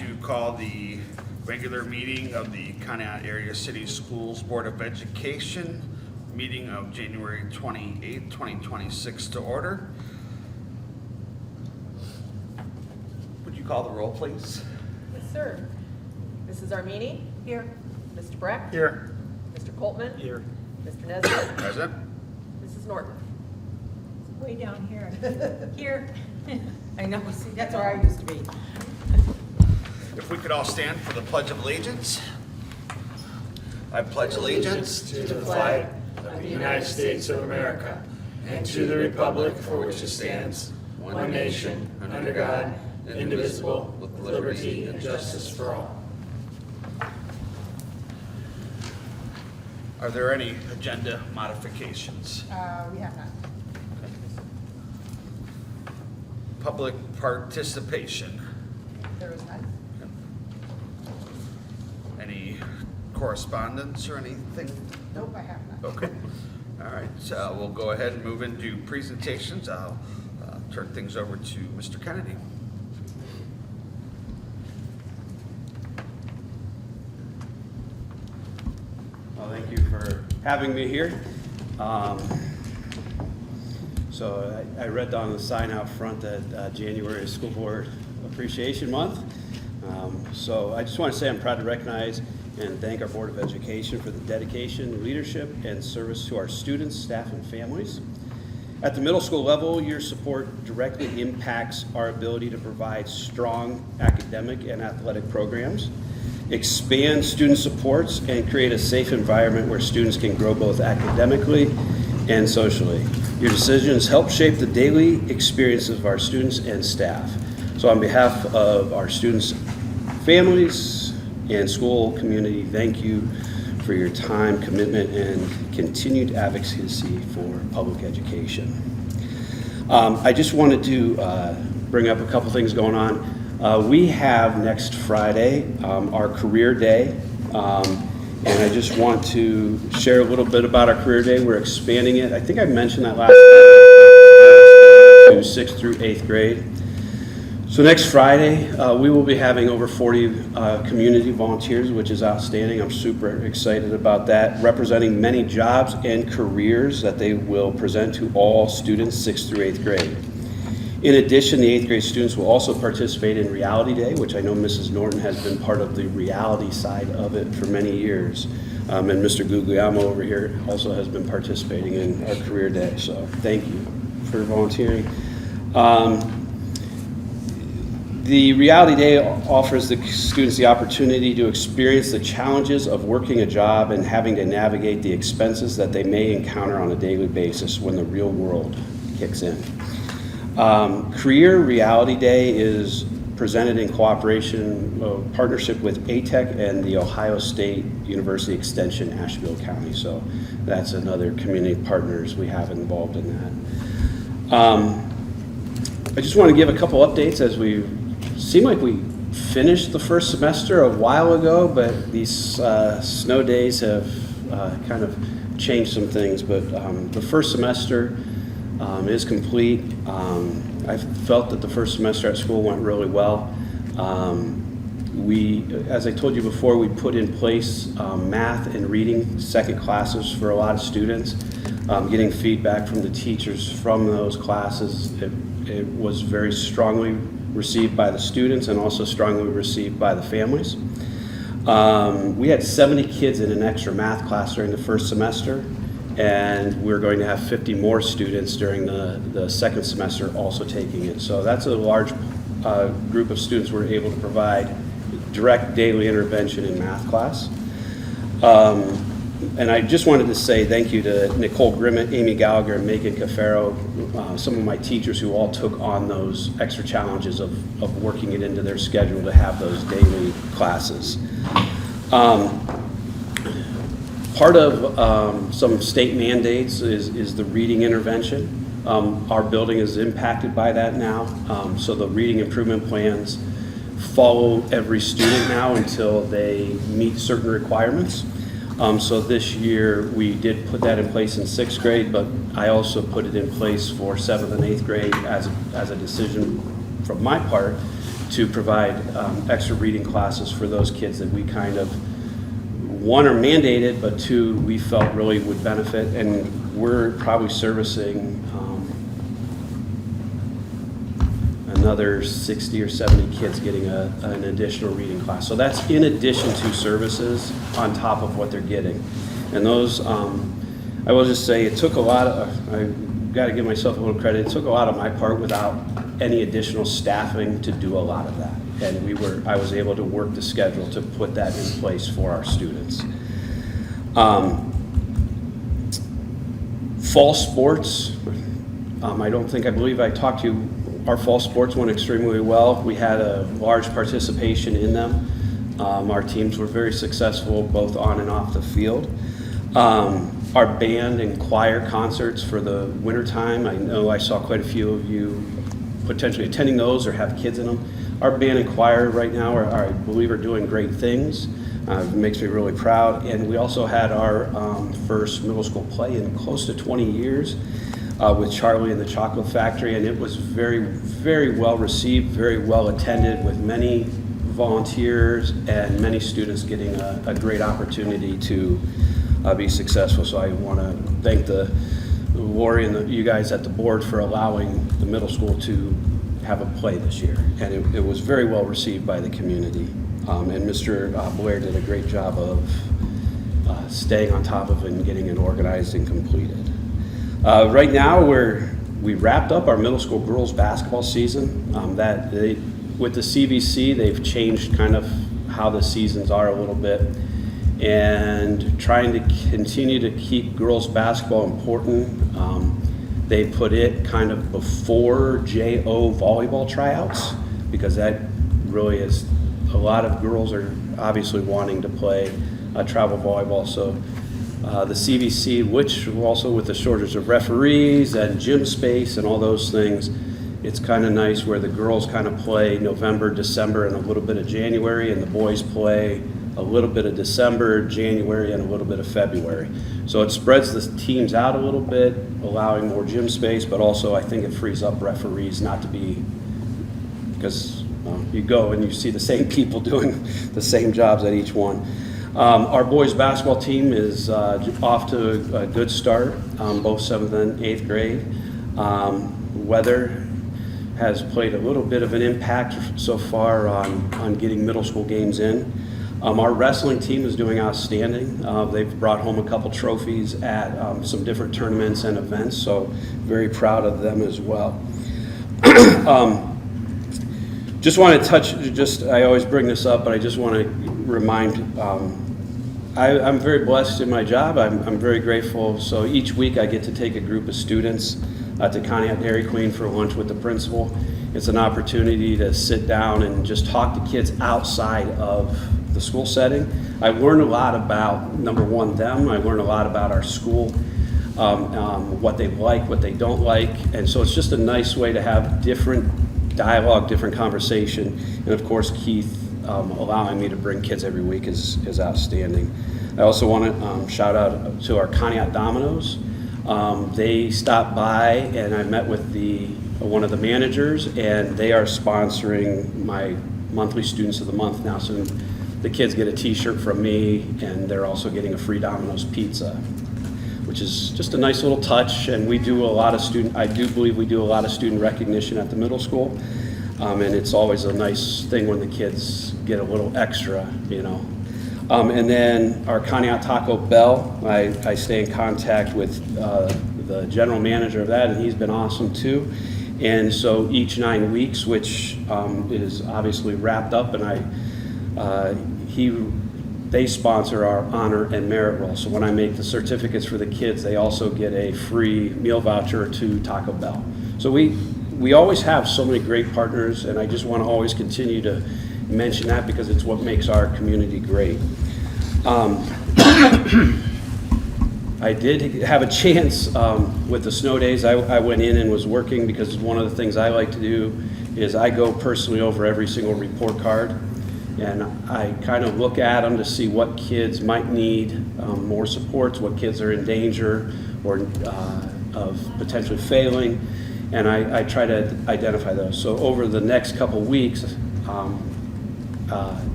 to call the regular meeting of the Conneaut Area City Schools Board of Education, meeting of January 28th, 2026 to order. Would you call the roll, please? Yes, sir. Mrs. Armini? Here. Mr. Breck? Here. Mr. Coltman? Here. Mr. Nesbitt? Present. Mrs. Norton? Way down here. Here. I know, see, that's where I used to be. If we could all stand for the Pledge of Allegiance. I pledge allegiance To the flag of the United States of America and to the republic for which it stands, one nation, under God, indivisible, with liberty and justice for all. Are there any agenda modifications? We have not. Public participation. There is none. Any correspondence or anything? Nope, I have not. Okay. All right, so we'll go ahead and move into presentations. I'll turn things over to Mr. Kennedy. Well, thank you for having me here. So I read on the sign out front that January is School Board Appreciation Month. So I just want to say I'm proud to recognize and thank our Board of Education for the dedication, leadership, and service to our students, staff, and families. At the middle school level, your support directly impacts our ability to provide strong academic and athletic programs, expand student supports, and create a safe environment where students can grow both academically and socially. Your decisions help shape the daily experiences of our students and staff. So on behalf of our students, families, and school community, thank you for your time, commitment, and continued advocacy for public education. I just wanted to bring up a couple things going on. We have next Friday our career day. And I just want to share a little bit about our career day. We're expanding it. I think I mentioned that last time, to 6th through 8th grade. So next Friday, we will be having over 40 community volunteers, which is outstanding. I'm super excited about that, representing many jobs and careers that they will present to all students 6th through 8th grade. In addition, the 8th grade students will also participate in Reality Day, which I know Mrs. Norton has been part of the reality side of it for many years. And Mr. Guglielmo over here also has been participating in our career day. So thank you for volunteering. The Reality Day offers the students the opportunity to experience the challenges of working a job and having to navigate the expenses that they may encounter on a daily basis when the real world kicks in. Career Reality Day is presented in cooperation, partnership with ATEC and the Ohio State University Extension, Asheville County. So that's another community partners we have involved in that. I just want to give a couple updates as we seem like we finished the first semester a while ago, but these snow days have kind of changed some things. But the first semester is complete. I felt that the first semester at school went really well. As I told you before, we put in place math and reading second classes for a lot of students. Getting feedback from the teachers from those classes, it was very strongly received by the students and also strongly received by the families. We had 70 kids in an extra math class during the first semester. And we're going to have 50 more students during the second semester also taking it. So that's a large group of students we're able to provide direct daily intervention in math class. And I just wanted to say thank you to Nicole Grimmett, Amy Gallagher, and Megan Cafaro, some of my teachers who all took on those extra challenges of working it into their schedule to have those daily classes. Part of some state mandates is the reading intervention. Our building is impacted by that now, so the reading improvement plans follow every student now until they meet certain requirements. So this year we did put that in place in 6th grade, but I also put it in place for 7th and 8th grade as a decision from my part to provide extra reading classes for those kids that we kind of, one, are mandated, but two, we felt really would benefit. And we're probably servicing another 60 or 70 kids getting an additional reading class. So that's in addition to services on top of what they're getting. And those, I will just say, it took a lot of, I got to give myself a little credit, it took a lot of my part without any additional staffing to do a lot of that. And I was able to work the schedule to put that in place for our students. Fall sports, I believe I talked to you, our fall sports went extremely well. We had a large participation in them. Our teams were very successful both on and off the field. Our band and choir concerts for the wintertime, I know I saw quite a few of you potentially attending those or have kids in them. Our band and choir right now I believe are doing great things. It makes me really proud. And we also had our first middle school play in close to 20 years with Charlie and the Chocolate Factory, and it was very, very well received, very well attended, with many volunteers and many students getting a great opportunity to be successful. So I want to thank the Lori and you guys at the board for allowing the middle school to have a play this year, and it was very well received by the community. And Mr. Blair did a great job of staying on top of it and getting it organized and completed. Right now we wrapped up our middle school girls basketball season. With the CVC, they've changed kind of how the seasons are a little bit, and trying to continue to keep girls basketball important. They put it kind of before JO volleyball tryouts, because that really is, a lot of girls are obviously wanting to play travel volleyball. So the CVC, which also with the shortage of referees and gym space and all those things, it's kind of nice where the girls kind of play November, December, and a little bit of January, and the boys play a little bit of December, January, and a little bit of February. So it spreads the teams out a little bit, allowing more gym space, but also I think it frees up referees not to be, because you go and you see the same people doing the same jobs at each one. Our boys basketball team is off to a good start, both 7th and 8th grade. Weather has played a little bit of an impact so far on getting middle school games in. Our wrestling team is doing outstanding. They've brought home a couple trophies at some different tournaments and events, so very proud of them as well. Just want to touch, I always bring this up, but I just want to remind, I'm very blessed in my job. I'm very grateful. So each week I get to take a group of students to Conneaut Dairy Queen for lunch with the principal. It's an opportunity to sit down and just talk to kids outside of the school setting. I learned a lot about, number one, them. I learned a lot about our school, what they like, what they don't like. And so it's just a nice way to have different dialogue, different conversation. And of course, Keith allowing me to bring kids every week is outstanding. I also want to shout out to our Conneaut Dominoes. They stopped by and I met with one of the managers, and they are sponsoring my monthly Students of the Month now. So the kids get a t-shirt from me, and they're also getting a free Domino's pizza, which is just a nice little touch. And we do a lot of I do believe we do a lot of student recognition at the middle school. And it's always a nice thing when the kids get a little extra, you know. And then our Conneaut Taco Bell, I stay in contact with the general manager of that, and he's been awesome too. And so each 9 weeks, which is obviously wrapped up, and they sponsor our honor and merit roll. So when I make the certificates for the kids, they also get a free meal voucher to Taco Bell. So we always have so many great partners, and I just want to always continue to mention that because it's what makes our community great. I did have a chance with the snow days. I went in and was working, because one of the things I like to do is I go personally over every single report card, and I kind of look at them to see what kids might need more supports, what kids are in danger or of potentially failing, and I try to identify those. So over the next couple weeks,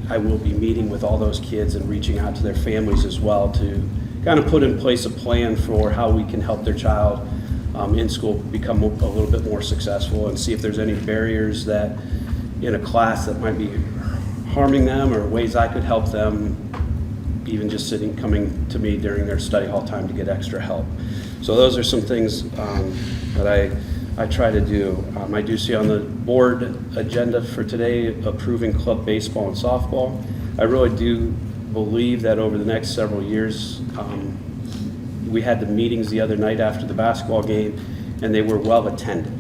I will be meeting with all those kids and reaching out to their families as well to kind of put in place a plan for how we can help their child in school become a little bit more successful, and see if there's any barriers that in a class that might be harming them, or ways I could help them, even just coming to me during their study hall time to get extra help. So those are some things that I try to do. I do see on the board agenda for today approving club baseball and softball. I really do believe that over the next several years, we had the meetings the other night after the basketball game, and they were well attended.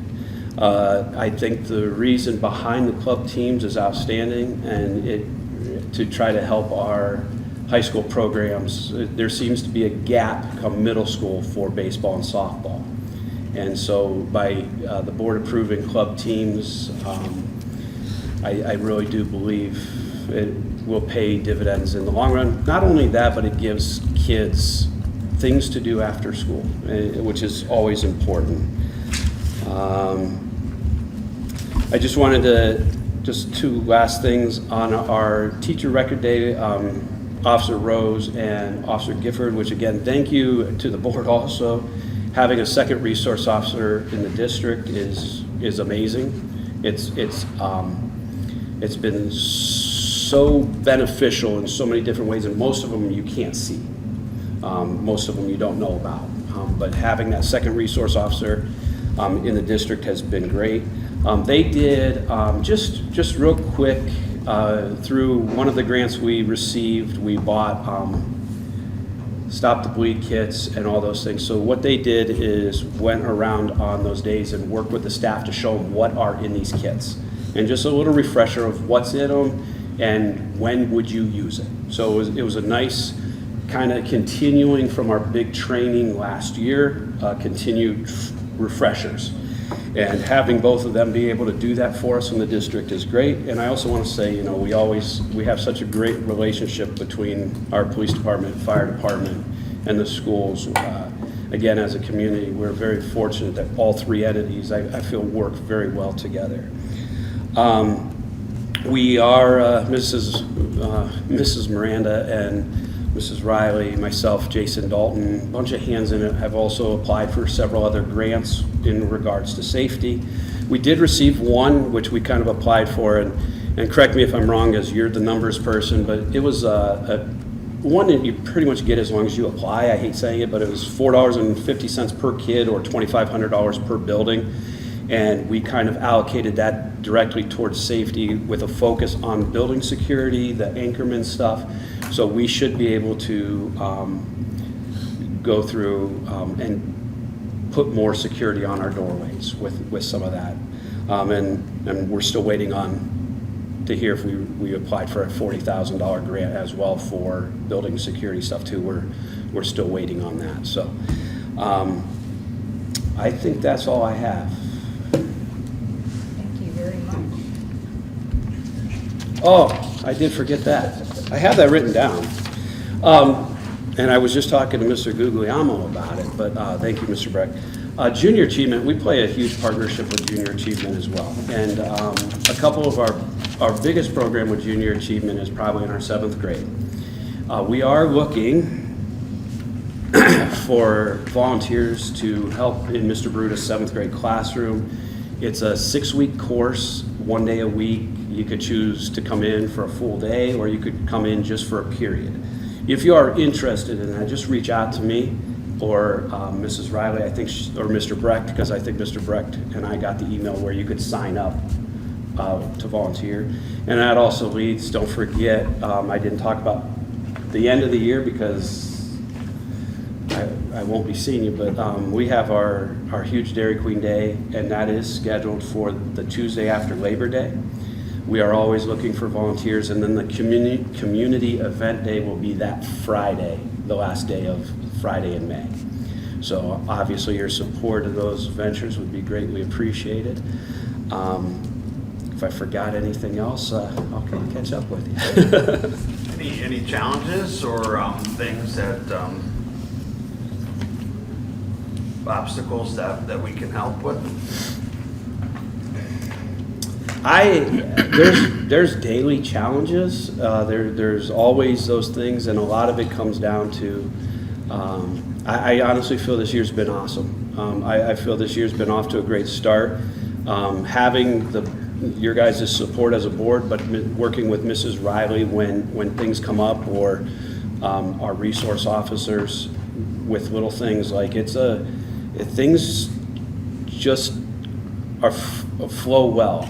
I think the reason behind the club teams is outstanding, and to try to help our high school programs. There seems to be a gap come middle school for baseball and softball. And so by the board approving club teams, I really do believe it will pay dividends in the long run. Not only that, but it gives kids things to do after school, which is always important. I just wanted to, just two last things on our teacher record day, Officer Rose and Officer Gifford, which again, thank you to the board also. Having a second resource officer in the district is amazing. It's been so beneficial in so many different ways, and most of them you can't see. Most of them you don't know about. But having that second resource officer in the district has been great. They did, just real quick, through one of the grants we received, we bought Stop the Bleed kits and all those things. So what they did is went around on those days and worked with the staff to show them what are in these kits. And just a little refresher of what's in them and when would you use it. So it was a nice kind of continuing from our big training last year, continued refreshers. And having both of them be able to do that for us in the district is great. And I also want to say, we have such a great relationship between our police department, fire department, and the schools. Again, as a community, we're very fortunate that all three entities, I feel, work very well together. We are, Mrs. Miranda and Mrs. Riley, myself, Jason Dalton, a bunch of hands in it, have also applied for several other grants in regards to safety. We did receive one, which we kind of applied for, and correct me if I'm wrong, as you're the numbers person, but it was one that you pretty much get as long as you apply. I hate saying it, but it was $4.50 per kid or $2,500 per building. And we kind of allocated that directly towards safety with a focus on building security, the anchorman stuff. So we should be able to go through and put more security on our doorways with some of that. And we're still waiting on to hear if we applied for a $40,000 grant as well for building security stuff too. We're still waiting on that. So I think that's all I have. Thank you very much. Oh, I did forget that. I have that written down. And I was just talking to Mr. Guglielmo about it, but thank you, Mr. Breck. Junior Achievement, we play a huge partnership with Junior Achievement as well. And a couple of our biggest program with Junior Achievement is probably in our 7th grade. We are looking for volunteers to help in Mr. Brutus' 7th grade classroom. It's a 6-week course, 1 day a week. You could choose to come in for a full day, or you could come in just for a period. If you are interested in that, just reach out to me or Mrs. Riley, I think, or Mr. Brecht, because I think Mr. Brecht and I got the email where you could sign up to volunteer. And that also leads, don't forget, I didn't talk about the end of the year because I won't be seeing you, but we have our huge Dairy Queen Day, and that is scheduled for the Tuesday after Labor Day. We are always looking for volunteers, and then the community event day will be that Friday, the last day of Friday in May. So obviously your support of those ventures would be greatly appreciated. If I forgot anything else, I'll catch up with you. Any challenges or things that obstacles that we can help with? There's daily challenges. There's always those things, and a lot of it comes down to. I honestly feel this year's been awesome. I feel this year's been off to a great start. Having your guys' support as a board, but working with Mrs. Riley when things come up, or our resource officers with little things like things just flow well.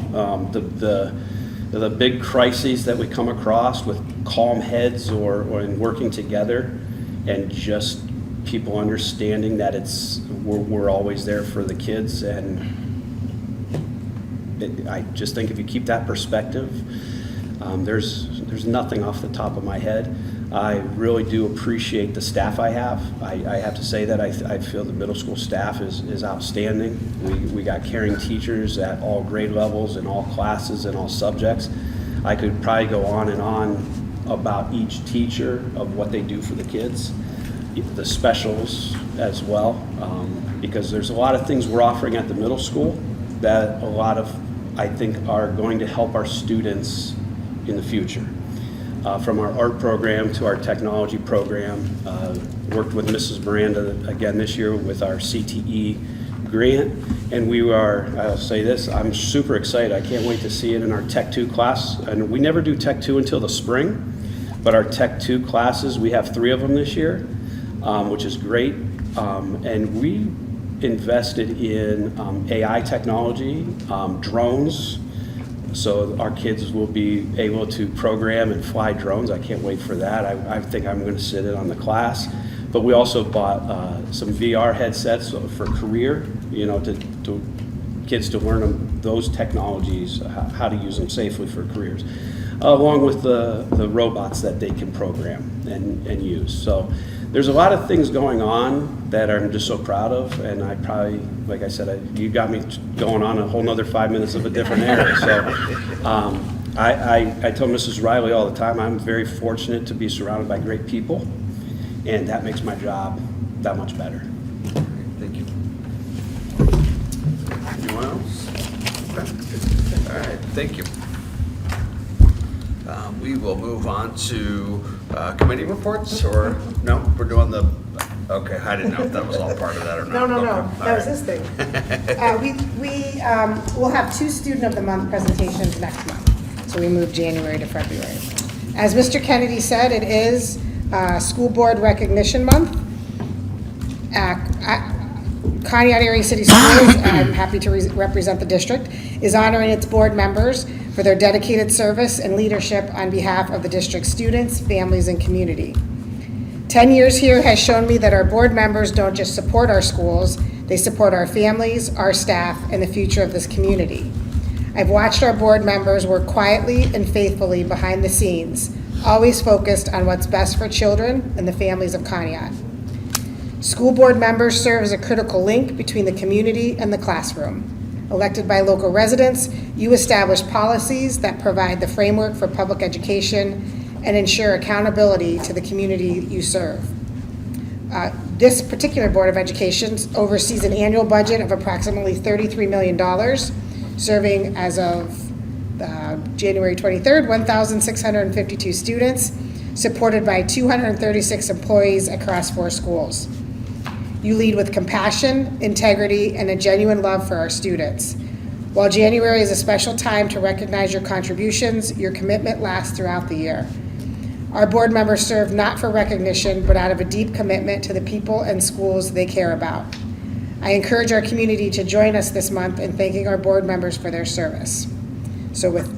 The big crises that we come across with calm heads or in working together, and just people understanding that we're always there for the kids. And I just think if you keep that perspective, there's nothing off the top of my head. I really do appreciate the staff I have. I have to say that I feel the middle school staff is outstanding. We got caring teachers at all grade levels, in all classes, in all subjects. I could probably go on and on about each teacher of what they do for the kids, the specials as well, because there's a lot of things we're offering at the middle school that I think are going to help our students in the future. From our art program to our technology program, worked with Mrs. Miranda again this year with our CTE grant, and I'll say this, I'm super excited. I can't wait to see it in our Tech 2 class. And we never do Tech 2 until the spring, but our Tech 2 classes, we have 3 of them this year, which is great. And we invested in AI technology, drones, so our kids will be able to program and fly drones. I can't wait for that. I think I'm going to sit in on the class. But we also bought some VR headsets for career, to kids to learn those technologies, how to use them safely for careers, along with the robots that they can program and use. So there's a lot of things going on that I'm just so proud of, and I probably, like I said, you got me going on a whole nother 5 minutes of a different area. So I tell Mrs. Riley all the time, I'm very fortunate to be surrounded by great people, and that makes my job that much better. Thank you. Anyone else? Okay. All right, thank you. We will move on to committee reports, or no? We're doing okay, I didn't know if that was all part of that or not. No, Okay. that was this thing. We'll have 2 Student of the Month presentations next month, so we moved January to February. As Mr. Kennedy said, it is School Board Recognition Month. Conneaut Area City Schools, I'm happy to represent the district, is honoring its board members for their dedicated service and leadership on behalf of the district's students, families, and community. 10 years here has shown me that our board members don't just support our schools, they support our families, our staff, and the future of this community. I've watched our board members work quietly and faithfully behind the scenes, always focused on what's best for children and the families of Conneaut. School board members serve as a critical link between the community and the classroom. Elected by local residents, you establish policies that provide the framework for public education and ensure accountability to the community you serve. This particular Board of Education oversees an annual budget of approximately $33 million, serving as of January 23rd, 1,652 students, supported by 236 employees across 4 schools. You lead with compassion, integrity, and a genuine love for our students. While January is a special time to recognize your contributions, your commitment lasts throughout the year. Our board members serve not for recognition, but out of a deep commitment to the people and schools they care about. I encourage our community to join us this month in thanking our board members for their service. So with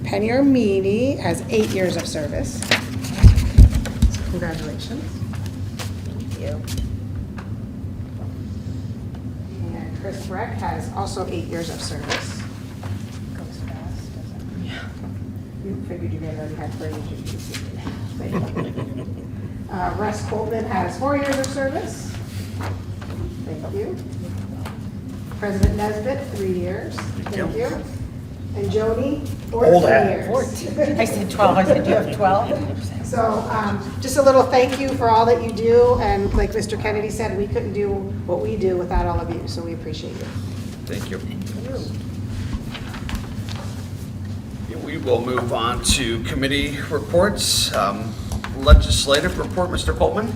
Penny Armini has 8 years of service. So congratulations. Thank you. And Chris Breck has also 8 years of service. Goes fast, doesn't it? Yeah. You figured you guys already had 3 years. Russ Coltman has 4 years of service. Thank you. President Nesbitt, 3 years. Thank you. And Joni, 14 years. 14. I said 12. I said, do you have 12? So just a little thank you for all that you do. And like Mr. Kennedy said, we couldn't do what we do without all of you. So we appreciate you. Thank you. We will move on to committee reports. Legislative report, Mr. Coltman?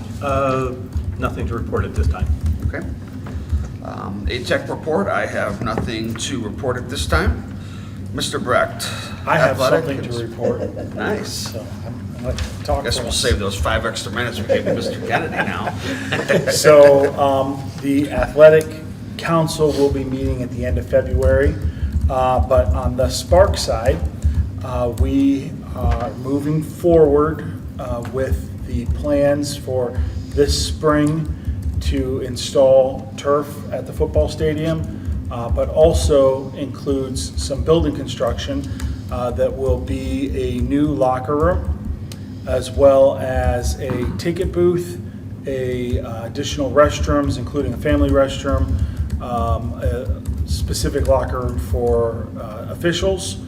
Nothing to report at this time. Okay. ATEC report, I have nothing to report at this time. Mr. Brecht? I have Athletic. something to report. Nice. So I'm going to talk. Guess for we'll us. save those 5 extra minutes we gave to Mr. Kennedy now. So the athletic council will be meeting at the end of February, but on the Spark side, we are moving forward with the plans for this spring to install turf at the football stadium, but also includes some building construction that will be a new locker room, as well as a ticket booth, additional restrooms, including a family restroom, a specific locker room for officials,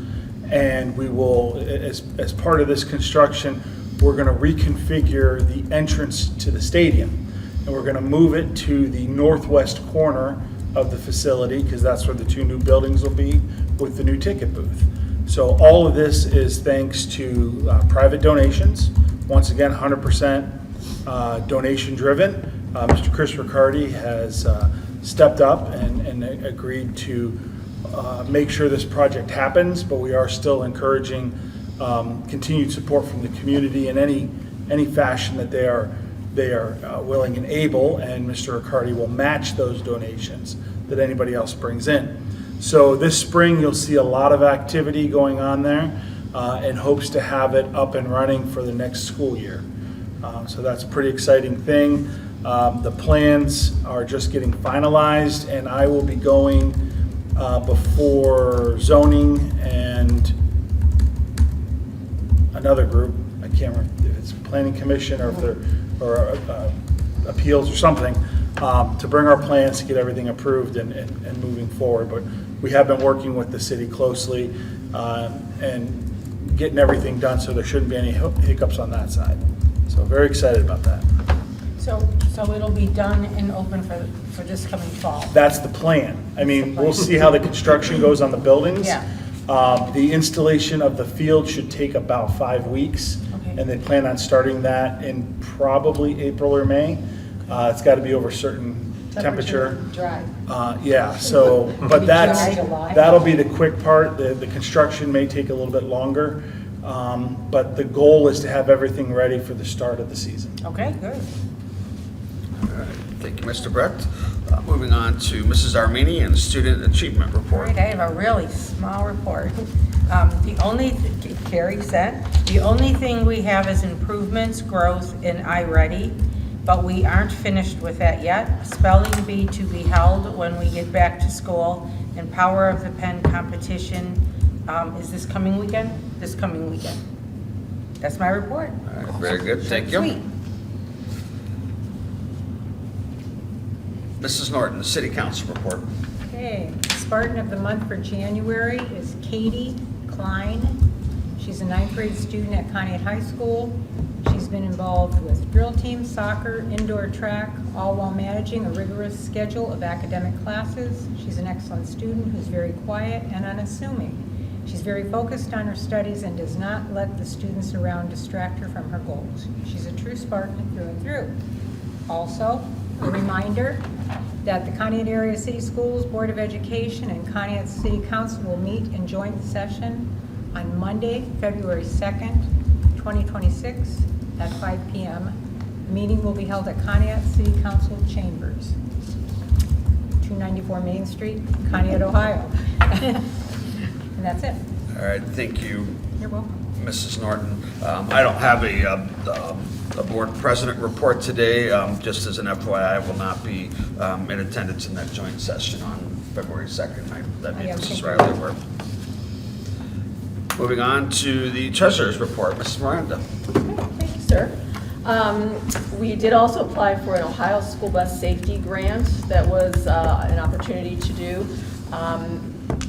and we will, as part of this construction, we're going to reconfigure the entrance to the stadium, and we're going to move it to the northwest corner of the facility, because that's where the 2 new buildings will be with the new ticket booth. So all of this is thanks to private donations. Once again, 100% donation driven. Mr. Chris Riccardi has stepped up and agreed to make sure this project happens, but we are still encouraging continued support from the community in any fashion that they are willing and able, and Mr. Riccardi will match those donations that anybody else brings in. So this spring, you'll see a lot of activity going on there, and hopes to have it up and running for the next school year. So that's a pretty exciting thing. The plans are just getting finalized, and I will be going before zoning and another group. I can't remember if it's planning commission or if they're appeals or something, to bring our plans to get everything approved and moving forward. But we have been working with the city closely and getting everything done, so there shouldn't be any hiccups on that side. So very excited about that. So it'll be done and open for this coming fall? That's the plan. I mean, we'll see how the construction goes on the buildings. Yeah. The installation of the field should take about 5 weeks. Okay. And they plan on starting that in probably April or May. It's got to be over a certain temperature. Dry. Yeah, so, but Maybe that's, July. that'll be the quick part. The construction may take a little bit longer. But the goal is to have everything ready for the start of the season. Okay, good. All right, thank you, Mr. Brecht. Moving on to Mrs. Armini and Student Achievement All Report. right, I have a really small report. Carrie said, the only thing we have is improvements, growth in iReady, but we aren't finished with that yet. Spelling bee to be held when we get back to school, and Power of the Pen competition is this coming weekend? This coming weekend. That's my report. All right, very good, thank you. Sweet. Mrs. Norton, City Council Report. Okay, Spartan of the month for January is Katie Klein. She's a 9th grade student at Conneaut High School. She's been involved with drill team, soccer, indoor track, all while managing a rigorous schedule of academic classes. She's an excellent student who's very quiet and unassuming. She's very focused on her studies and does not let the students around distract her from her goals. She's a true Spartan through and through. Also, a reminder that the Conneaut Area City Schools Board of Education and Conneaut City Council will meet in joint session on Monday, February 2nd, 2026 at 5 p.m. The meeting will be held at Conneaut City Council Chambers, 294 Main Street, Conneaut, Ohio. And that's it. All right, thank you, You're welcome. Mrs. Norton. I don't have a board president report today. Just as an FYI, I will not be in attendance in that joint session on February 2nd. That Yeah, means Mrs. thank you. Riley were. Moving on to the treasurer's report, Mrs. Miranda. Thank you, sir. We did also apply for an Ohio School Bus Safety Grant. That was an opportunity to do.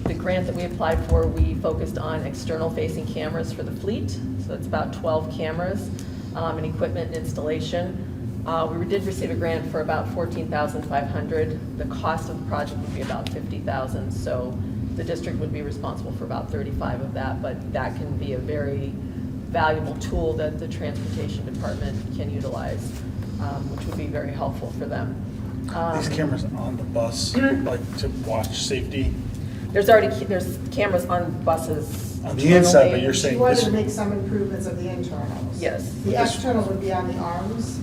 The grant that we applied for, we focused on external facing cameras for the fleet. So it's about 12 cameras and equipment and installation. We did receive a grant for about $14,500. The cost of the project would be about $50,000. So The district would be responsible for about 35 of that, but that can be a very valuable tool that the transportation department can utilize, which would be very helpful for them. These cameras on the bus, like to watch safety There's cameras on buses. on the inside, but internally. you're She saying wanted this, to make some improvements of the internals. Yes. The externals would be on the arms.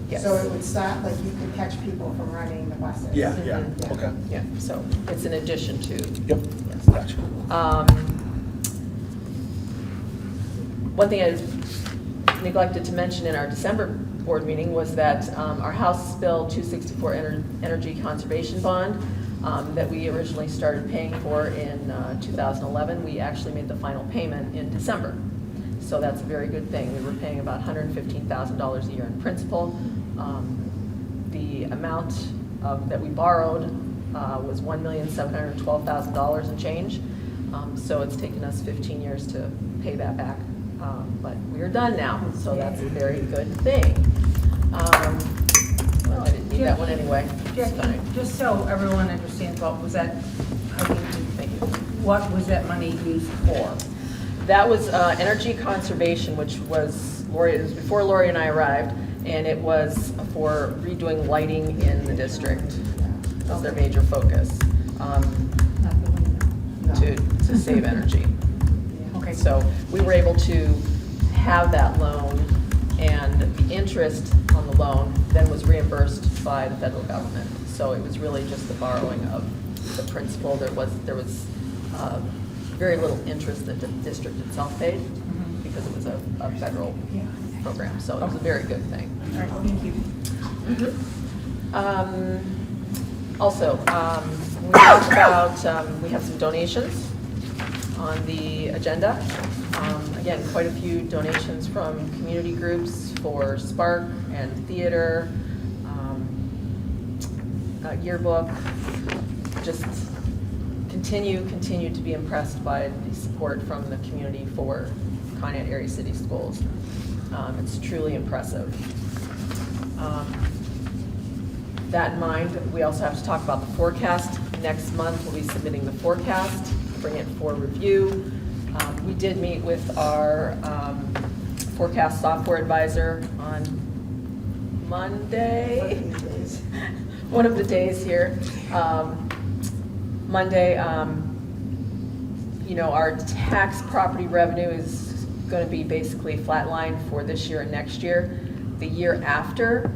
Yes. So it would stop, like you could catch people from running the buses. yeah, yeah, Mhm. okay. Yeah, so it's an addition to. Yep, Yes. gotcha. One thing I neglected to mention in our December board meeting was that our House Bill 264 Energy Conservation Bond that we originally started paying for in 2011, we actually made the final payment in December. So that's a very good thing. We were paying about $115,000 a year in principal. The amount that we borrowed was $1,712,000 and change. So it's taken us 15 years to pay that back. But we are done now, so that's a very good thing. Well, I didn't need that one anyway. It's fine. Jackie, just so everyone understands, what was that, Thank you. what was that money used for? That was energy conservation, which was Lori, it was before Lori and I arrived, and it was for redoing lighting in the district. That was their major focus, to save energy. Okay, So we were able to have that loan, and the interest on the loan then was reimbursed by the federal government. So it was really just the borrowing of the principal. There was very little interest that the district itself paid because it was a federal program. So it was a very good thing. all right, thank you. Also, we talked about, we have some donations on the agenda. Again, quite a few donations from community groups for Spark and theater, yearbook. Just continue to be impressed by the support from the community for Conneaut Area City Schools. It's truly impressive. That in mind, we also have to talk about the forecast. Next month, we'll be submitting the forecast, bring it for review. We did meet with our forecast software advisor on Monday, one of the days here. Monday, our tax property revenue is going to be basically flatline for this year and next year. The year after,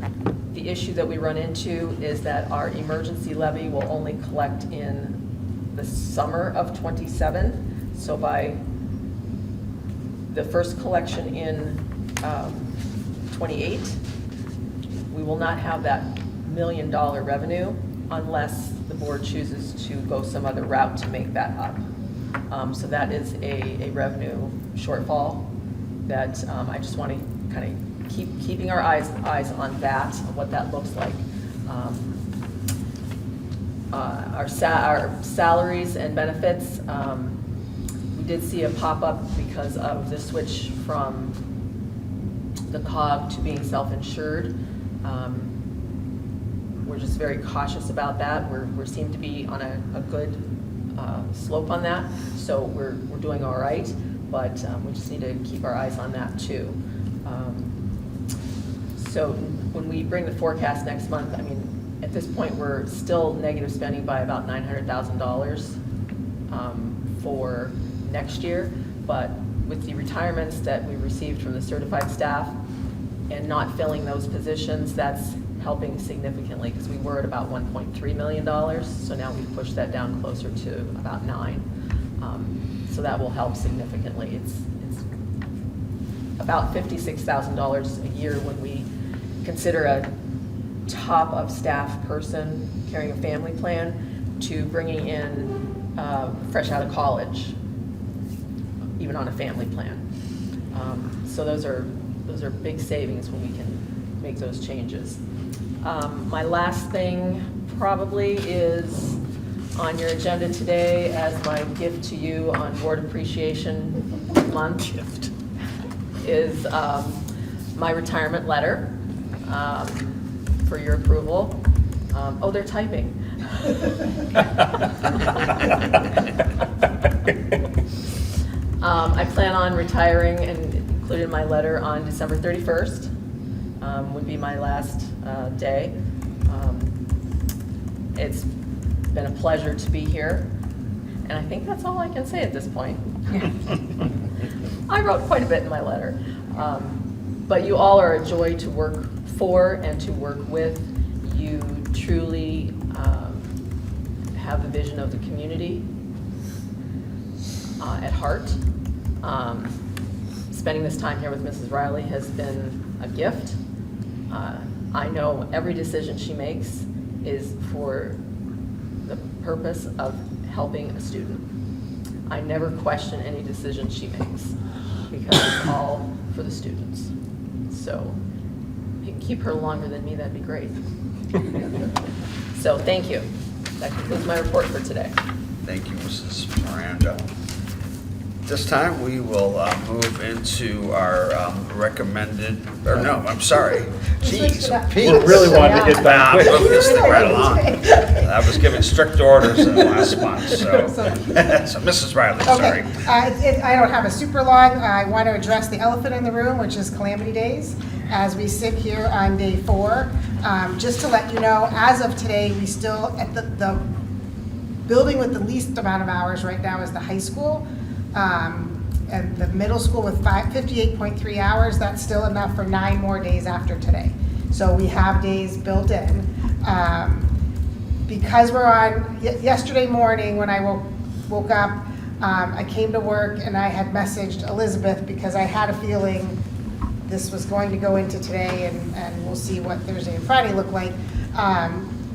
the issue that we run into is that our emergency levy will only collect in the summer of '27. So by the first collection in '28, we will not have that $1 million revenue unless the board chooses to go some other route to make that up. So that is a revenue shortfall that I just want to kind of keeping our eyes on that, on what that looks like. Our salaries and benefits, we did see a pop-up because of the switch from the COG to being self-insured. We're just very cautious about that. We seem to be on a good slope on that, so we're doing all right, but we just need to keep our eyes on that too. So when we bring the forecast next month, I mean, at this point, we're still negative spending by about $900,000 for next year, but with the retirements that we received from the certified staff and not filling those positions, that's helping significantly because we were at about $1.3 million, so now we've pushed that down closer to about $9 million. So that will help significantly. It's about $56,000 a year when we consider a top of staff person carrying a family plan to bringing in fresh out of college, even on a family plan. So those are big savings when we can make those changes. My last thing probably is on your agenda today as my gift to you on Board Appreciation Month is my retirement letter for your approval. Oh, they're typing. I plan on retiring, and included in my letter, on December 31st, would be my last day. It's been a pleasure to be here, and I think that's all I can say at this point. I wrote quite a bit in my letter, but you all are a joy to work for and to work with. You truly have the vision of the community at heart. Spending this time here with Mrs. Riley has been a gift. I know every decision she makes is for the purpose of helping a student. I never question any decision she makes because it's all for the students. So if you can keep her longer than me, that'd be great. So thank you. That concludes my report for today. Thank you, Mrs. Miranda. This time, we will move into our recommended, or no, I'm sorry. Jeez, Pete. We really wanted to get back. Wow, moving this thing right along. I was giving strict orders in the last month, so. So Mrs. Riley, sorry. Okay, I don't have a super long, I want to address the elephant in the room, which is Calamity Days, as we sit here on day 4. Just to let you know, as of today, we still, at the building with the least amount of hours right now is the high school. And the middle school with 58.3 hours, that's still enough for 9 more days after today. So we have days built in. Because we're on, yesterday morning when I woke up, I came to work and I had messaged Elizabeth because I had a feeling this was going to go into today, and we'll see what Thursday and Friday look like.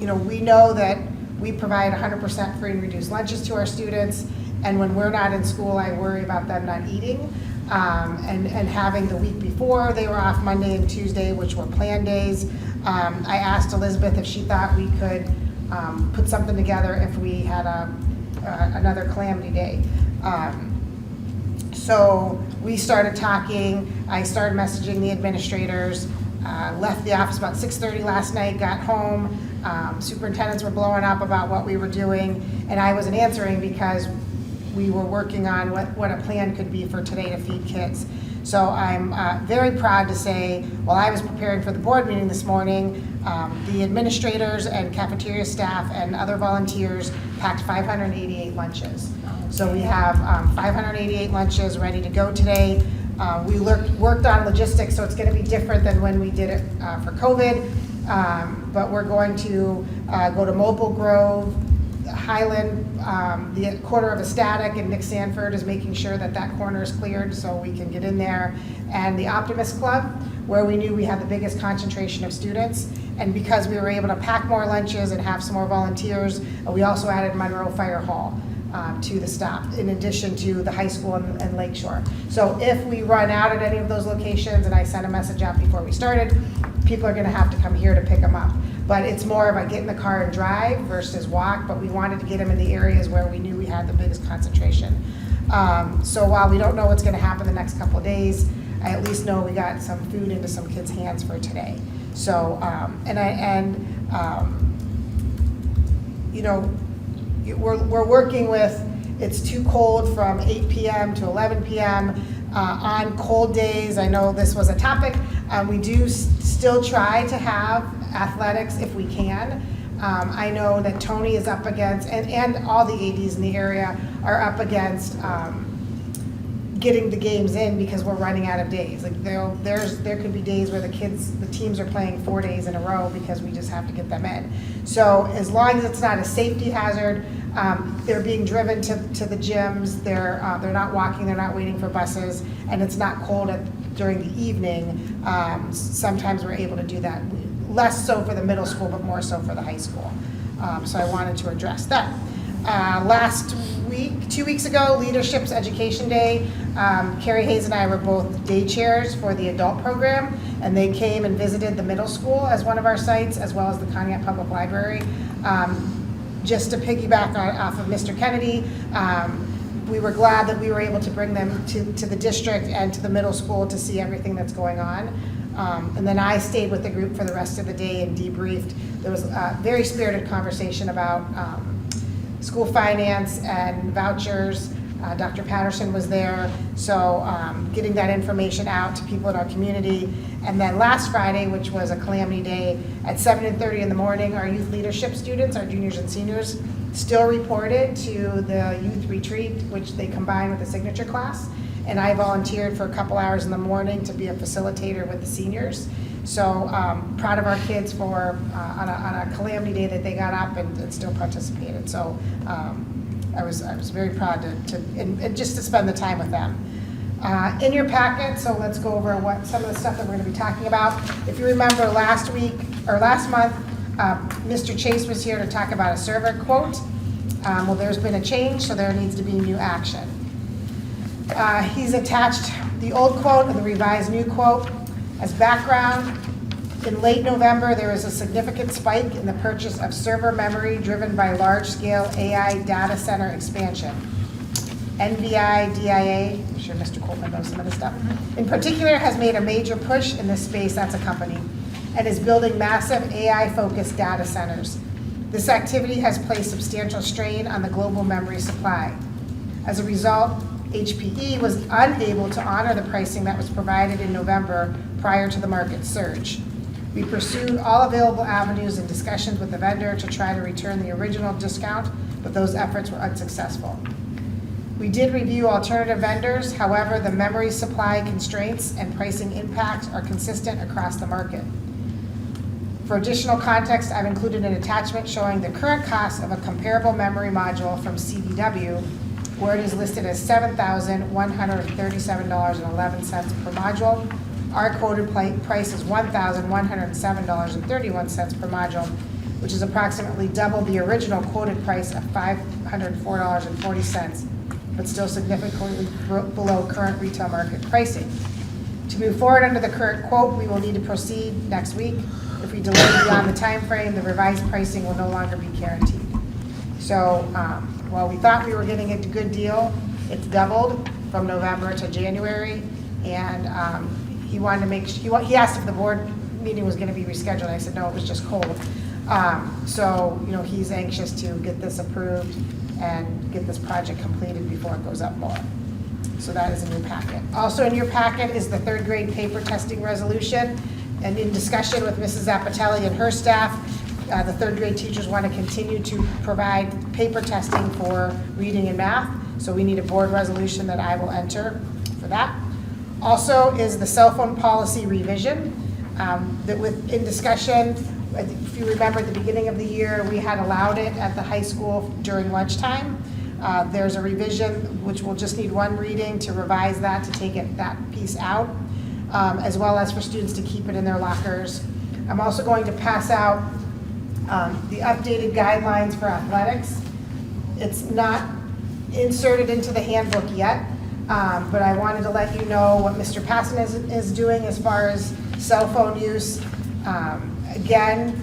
You know, we know that we provide 100% free and reduced lunches to our students. And when we're not in school, I worry about them not eating. And having the week before, they were off Monday and Tuesday, which were planned days. I asked Elizabeth if she thought we could put something together if we had another calamity day. So we started talking. I started messaging the administrators. Left the office about 6:30 last night, got home. Superintendents were blowing up about what we were doing, and I wasn't answering because we were working on what a plan could be for today to feed kids. So I'm very proud to say, while I was preparing for the board meeting this morning, the administrators and cafeteria staff and other volunteers packed 588 lunches. So we have 588 lunches ready to go today. We worked on logistics, so it's going to be different than when we did it for COVID. But we're going to go to Maple Grove, Highland, the corner of Estatic, and Nick Sanford is making sure that that corner is cleared so we can get in there. And the Optimist Club, where we knew we had the biggest concentration of students. And because we were able to pack more lunches and have some more volunteers, we also added Monroe Fire Hall to the stop, in addition to the high school and Lakeshore. So if we run out at any of those locations, and I sent a message out before we started, people are gonna have to come here to pick them up. But it's more of a get in the car and drive versus walk, but we wanted to get them in the areas where we knew we had the biggest concentration. So while we don't know what's gonna happen the next couple of days, I at least know we got some food into some kids' hands for today. So, you know, we're working with, it's too cold from 8 p.m. to 11 p.m. On cold days. I know this was a topic. We do still try to have athletics if we can. I know that Tony is up against, and all the ADs in the area are up against getting the games in because we're running out of days. Like there could be days where the teams are playing 4 days in a row because we just have to get them in. So as long as it's not a safety hazard, they're being driven to the gyms. They're not walking. They're not waiting for buses, and it's not cold during the evening. Sometimes we're able to do that. Less so for the middle school, but more so for the high school. So I wanted to address that. Last week, 2 weeks ago, Leadership's Education Day, Carrie Hayes and I were both day chairs for the adult program, and they came and visited the middle school as one of our sites, as well as the Conneaut Public Library. Just to piggyback off of Mr. Kennedy, we were glad that we were able to bring them to the district and to the middle school to see everything that's going on. And then I stayed with the group for the rest of the day and debriefed. There was a very spirited conversation about school finance and vouchers. Dr. Patterson was there, so getting that information out to people in our community. And then last Friday, which was a calamity day, at 7:30 in the morning, our youth leadership students, our juniors and seniors, still reported to the youth retreat, which they combine with the signature class. And I volunteered for a couple hours in the morning to be a facilitator with the seniors. So proud of our kids for, on a calamity day that they got up and still participated. So I was very proud and just to spend the time with them. In your packet, so let's go over what some of the stuff that we're going to be talking about. If you remember last month, Mr. Chase was here to talk about a server quote. Well, there's been a change, so there needs to be new action. He's attached the old quote and the revised new quote. As background, in late November, there was a significant spike in the purchase of server memory driven by large-scale AI data center expansion. NVI, DIA, I'm sure Mr. Coltman knows some of this stuff, in particular has made a major push in this space, that's a company, and is building massive AI-focused data centers. This activity has placed substantial strain on the global memory supply. As a result, HPE was unable to honor the pricing that was provided in November prior to the market surge. We pursued all available avenues and discussions with the vendor to try to return the original discount, but those efforts were unsuccessful. We did review alternative vendors, however, the memory supply constraints and pricing impacts are consistent across the market. For additional context, I've included an attachment showing the current cost of a comparable memory module from CDW, where it is listed as $7,137.11 per module. Our quoted price is $1,107.31 per module, which is approximately double the original quoted price of $504.40, but still significantly below current retail market pricing. To move forward under the current quote, we will need to proceed next week. If we delay beyond the time frame, the revised pricing will no longer be guaranteed. So while we thought we were getting a good deal, it's doubled from November to January, and he wanted to he asked if the board meeting was going to be rescheduled. I said no, it was just cold. So he's anxious to get this approved and get this project completed before it goes up more. So that is in your packet. Also in your packet is the third grade paper testing resolution, and in discussion with Mrs. Zappatelli and her staff, the third grade teachers want to continue to provide paper testing for reading and math, so we need a board resolution that I will enter for that. Also is the cell phone policy revision. In discussion, if you remember at the beginning of the year, we had allowed it at the high school during lunchtime. There's a revision which will just need one reading to revise that, to take that piece out, as well as for students to keep it in their lockers. I'm also going to pass out the updated guidelines for athletics. It's not inserted into the handbook yet, but I wanted to let you know what Mr. Passon is doing as far as cell phone use. Again,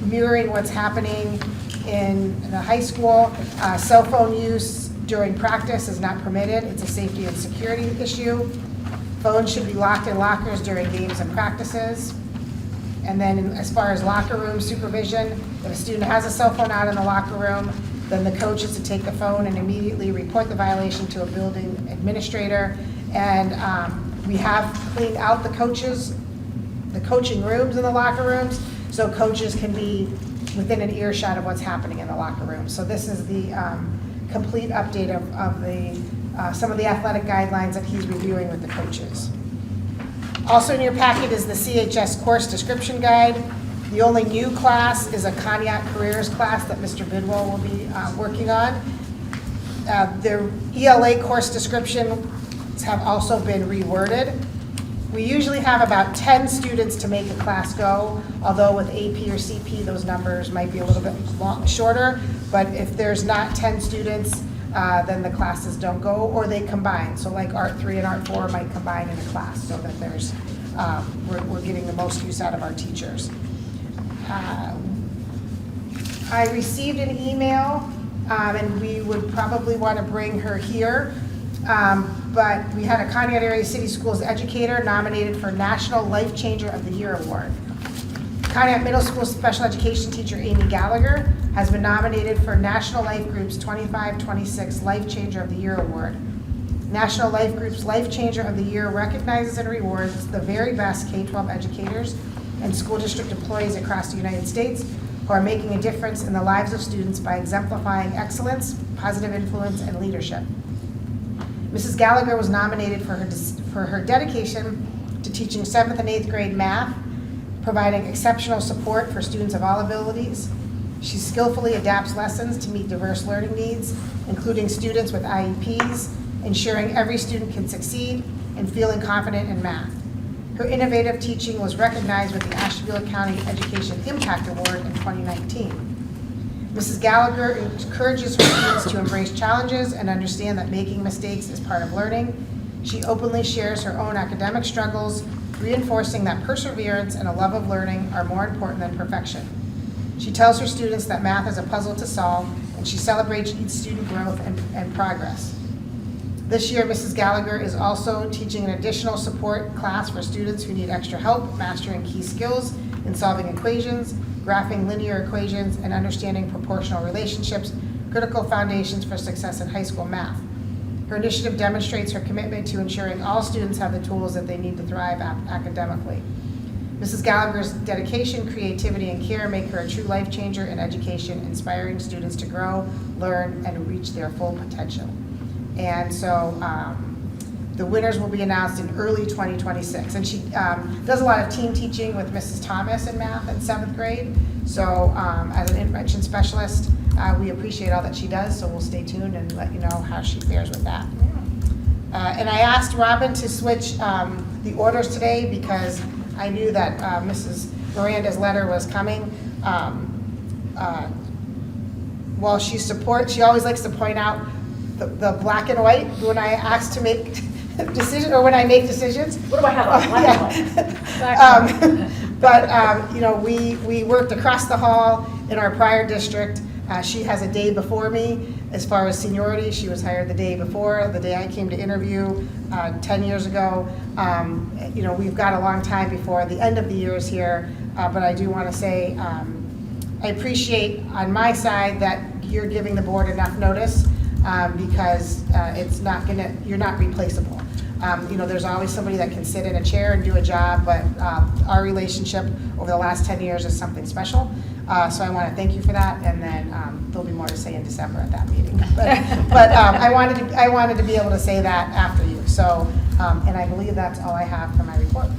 mirroring what's happening in the high school. Cell phone use during practice is not permitted. It's a safety and security issue. Phones should be locked in lockers during games and practices. And then as far as locker room supervision, if a student has a cell phone out in the locker room, then the coach is to take the phone and immediately report the violation to a building administrator. And we have cleaned out the coaching rooms in the locker rooms, so coaches can be within an earshot of what's happening in the locker room. So this is the complete update of some of the athletic guidelines that he's reviewing with the coaches. Also in your packet is the CHS course description guide. The only new class is a Conneaut careers class that Mr. Bidwell will be working on. The ELA course descriptions have also been reworded. We usually have about 10 students to make a class go, although with AP or CP, those numbers might be a little bit shorter. But if there's not 10 students, then the classes don't go, or they combine. So like Art 3 and Art 4 might combine in a class, so that there's we're getting the most use out of our teachers. I received an email, and we would probably want to bring her here, but we had a Conneaut Area City Schools educator nominated for National Life Changer of the Year Award. Conneaut Middle School special education teacher Amy Gallagher has been nominated for National Life Group's 25-26 Life Changer of the Year Award. National Life Group's Life Changer of the Year recognizes and rewards the very best K-12 educators and school district employees across the United States who are making a difference in the lives of students by exemplifying excellence, positive influence, and leadership. Mrs. Gallagher was nominated for her dedication to teaching 7th and 8th grade math, providing exceptional support for students of all abilities. She skillfully adapts lessons to meet diverse learning needs, including students with IEPs, ensuring every student can succeed, and feeling confident in math. Her innovative teaching was recognized with the Ashtabula County Education Impact Award in 2019. Mrs. Gallagher encourages her students to embrace challenges and understand that making mistakes is part of learning. She openly shares her own academic struggles, reinforcing that perseverance and a love of learning are more important than perfection. She tells her students that math is a puzzle to solve, and she celebrates each student growth and progress. This year, Mrs. Gallagher is also teaching an additional support class for students who need extra help mastering key skills in solving equations, graphing linear equations, and understanding proportional relationships, critical foundations for success in high school math. Her initiative demonstrates her commitment to ensuring all students have the tools that they need to thrive academically. Mrs. Gallagher's dedication, creativity, and care make her a true life changer in education, inspiring students to grow, learn, and reach their full potential. And so the winners will be announced in early 2026. And she does a lot of team teaching with Mrs. Thomas in math in 7th grade. So as an intervention specialist, we appreciate all that she does, so we'll stay tuned and let you know how she fares with that. And I asked Robin to switch the orders today because I knew that Mrs. Miranda's letter was coming. While she always likes to point out the black and white when I ask to make decisions, or when I make decisions. What do I have on black and white? But you know, we worked across the hall in our prior district. She has a day before me as far as seniority. She was hired the day before, the day I came to interview 10 years ago. You know, we've got a long time before the end of the year is here, but I do want to say I appreciate on my side that you're giving the board enough notice because you're not replaceable. You know, there's always somebody that can sit in a chair and do a job, but our relationship over the last 10 years is something special. So I want to thank you for that, and then there'll be more to say in December at that meeting. But I wanted to be able to say that after you. So, and I believe that's all I have for my report. All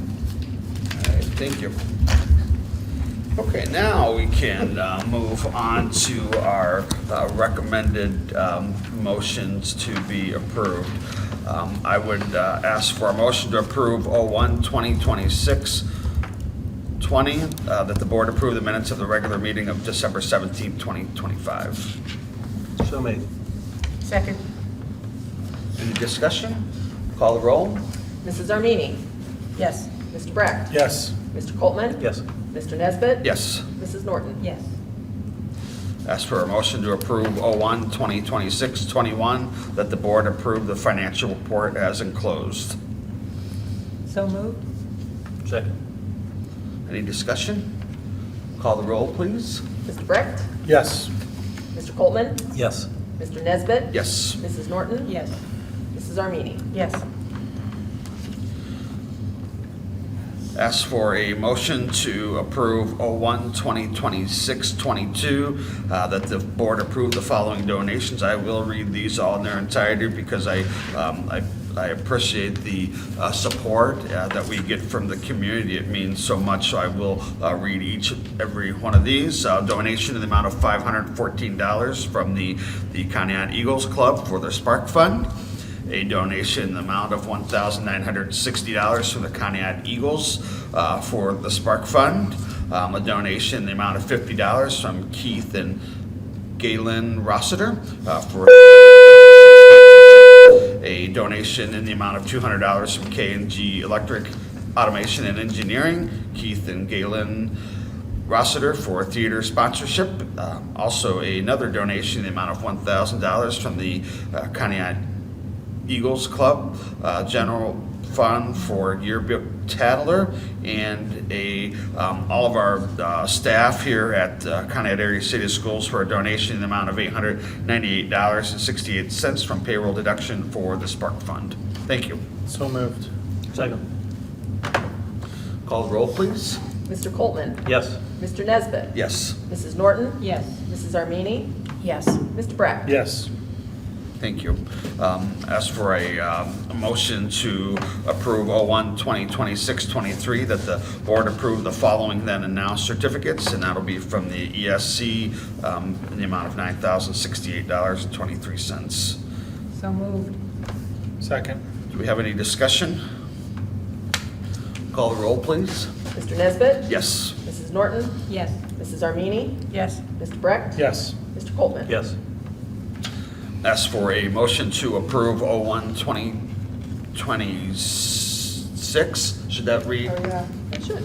right, thank you. Okay, now we can move on to our recommended motions to be approved. I would ask for a motion to approve 01/2026-20, that the board approve the minutes of the regular meeting of December 17th, 2025. So made. Second. Any discussion? Call the roll. Mrs. Armini? Yes. Mr. Brecht? Yes. Mr. Coltman? Yes. Mr. Nesbit? Yes. Mrs. Norton? Yes. Ask for a motion to approve 01/2026-21, that the board approve the financial report as enclosed. So moved? Second. Any discussion? Call the roll, please. Mr. Brecht? Yes. Mr. Coltman? Yes. Mr. Nesbit? Yes. Mrs. Norton? Yes. Mrs. Armini? Yes. Ask for a motion to approve 01/2026-22, that the board approve the following donations. I will read these all in their entirety because I appreciate the support that we get from the community. It means so much, so I will read every one of these. Donation in the amount of $514 from the Conneaut Eagles Club for their Spark Fund. A donation in the amount of $1,960 from the Conneaut Eagles for the Spark Fund. A donation in the amount of $50 from Keith and Galen Rossiter for a donation in the amount of $200 from K&G Electric Automation and Engineering, Keith and Galen Rossiter for theater sponsorship. Also another donation in the amount of $1,000 from the Conneaut Eagles Club General Fund for Yearbook Tattler, and all of our staff here at Conneaut Area City Schools for a donation in the amount of $898.68 from payroll deduction for the Spark Fund. Thank you. So moved. Second. Call the roll, please. Mr. Coltman? Yes. Mr. Nesbit? Yes. Mrs. Norton? Yes. Mrs. Armini? Yes. Mr. Brecht? Yes. Thank you. Ask for a motion to approve 01/2026-23, that the board approve the following then and now certificates, and that'll be from the ESC in the amount of $9,068.23. So moved. Second. Do we have any discussion? Call the roll, please. Mr. Nesbit? Yes. Mrs. Norton? Yes. Mrs. Armini? Yes. Mr. Brecht? Yes. Mr. Coltman? Yes. Ask for a motion to approve 01/2026. Should that read? It should.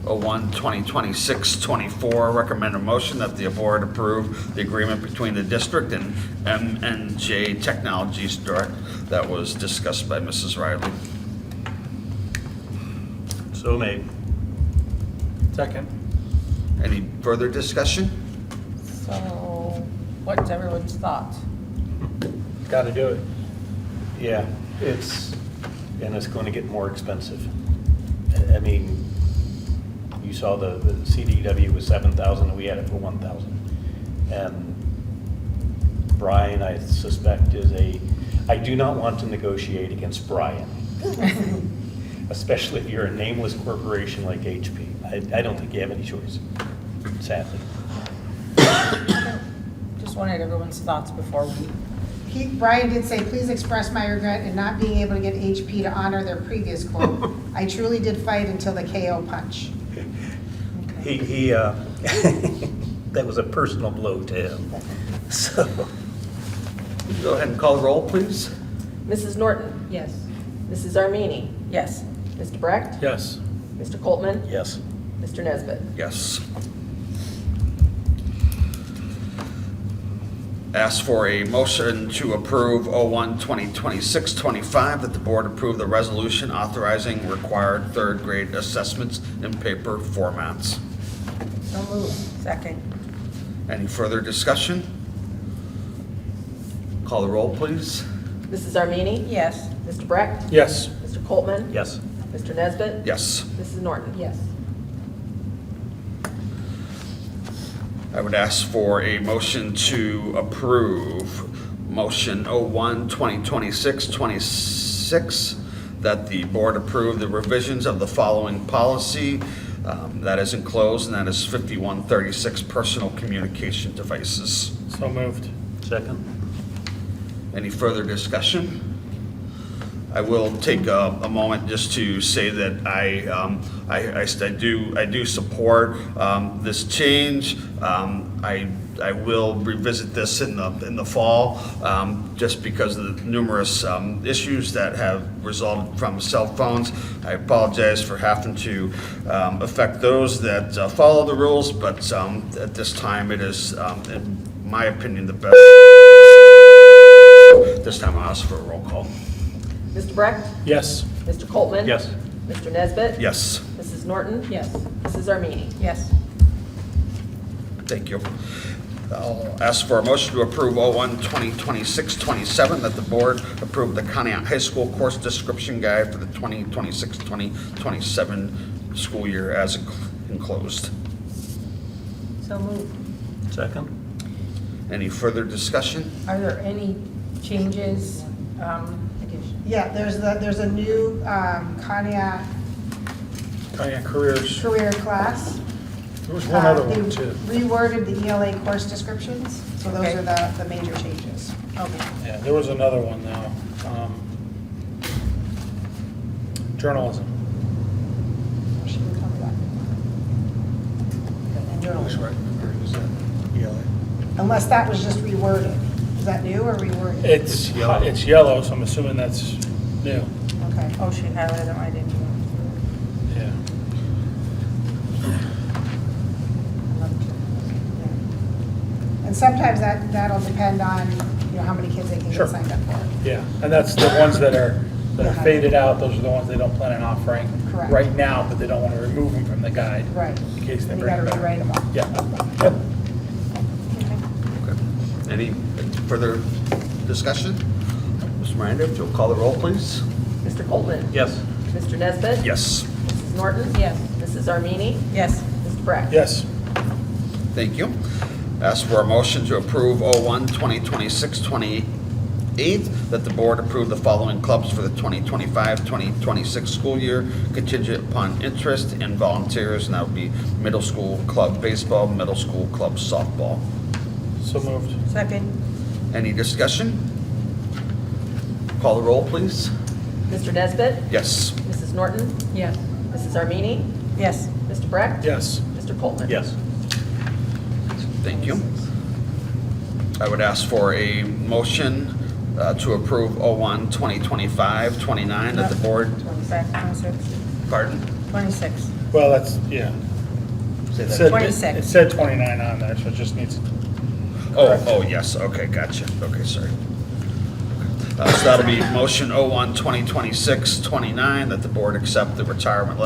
01/2026-24, recommend a motion that the board approve the agreement between the district and MNJ Technologies Direct that was discussed by Mrs. Riley. So made. Second. Any further discussion? So, what's everyone's thoughts? Got to do it. Yeah, it's going to get more expensive. I mean, you saw the CDW was 7,000 and we had it for 1,000. And Brian, I suspect, I do not want to negotiate against Brian. Especially if you're a nameless corporation like HP. I don't think you have any choice, sadly. Just wanted everyone's thoughts before we, Brian did say, please express my regret in not being able to get HP to honor their previous quote. I truly did fight until the KO punch. He that was a personal blow to him. So, Go ahead and call the roll, please. Mrs. Norton? Yes. Mrs. Armini? yes. Mr. Brecht? Yes. Mr. Coltman? yes. Mr. Nesbit? Yes. Ask for a motion to approve 01/2026-25, that the board approve the resolution authorizing required third grade assessments in paper formats. So moved. Second. Any further discussion? Call the roll, please. Mrs. Armini? Yes. Mr. Brecht? Yes. Mr. Coltman? Yes. Mr. Nesbit? Yes. Mrs. Norton? Yes. I would ask for a motion to approve motion 01/2026-26, that the board approve the revisions of the following policy that is enclosed, and that is 5136 personal communication devices. So moved. Second. Any further discussion? I will take a moment just to say that I do support this change. I will revisit this in the fall, just because of the numerous issues that have resulted from cell phones. I apologize for having to affect those that follow the rules, but at this time it is, in my opinion, the best. This time I'll ask for a roll call. Mr. Brecht? Yes. Mr. Coltman? Yes. Mr. Nesbit? Yes. Mrs. Norton? Yes. Mrs. Armini? Yes. Thank you. I'll ask for a motion to approve 01/2026-27, that the board approve the Conneaut High School course description guide for the 2026-2027 school year as enclosed. So moved. Second. Any further discussion? Are there any changes? Yeah, there's a new Conneaut Careers. career class. There was one other They one too. reworded the ELA course descriptions, so those Okay. are the major changes. Okay. Yeah, there was another one though. Journalism. She can cover that. And journalism. Unless that was just reworded. Is that new or reworded? It's yellow. It's yellow, so I'm assuming that's new. Okay. Oh, she highlighted them, I didn't even. Yeah. And sometimes that'll depend on, how many kids they can Sure. get signed up for. Yeah, and that's the ones that are that are faded out, those are the ones they don't plan on offering Correct. right now, but they don't want to remove them from the guide. Right. In case they You bring gotta them back. rewrite them all. Yeah. Yep. Okay. Any further discussion? Mr. Miranda, if you'll call the roll, please. Mr. Coltman? Yes. Mr. Nesbit? Yes. Mrs. Norton? Yes. Mrs. Armini? Yes. Mr. Brecht? Yes. Thank you. Ask for a motion to approve 2026-28, that the board approve the following clubs for the 2025-2026 school year, contingent upon interest in volunteers, and that would be middle school club baseball, middle school club softball. So moved. Second? Any discussion? Call the roll, please. Mr. Nesbit? Yes. Mrs. Norton? Yes. Mrs. Armini? Yes. Mr. Brecht? Yes. Mr. Coltman? Yes. Thank you. I would ask for a motion to approve 2025-29, that the board, 26. pardon? 26. Well, that's, yeah. Say It that. said- 26. It said 29 on there, so it just needs. Oh, yes, okay, gotcha. Okay, sorry. So that'll be motion 2026-29, that the board accept the retirement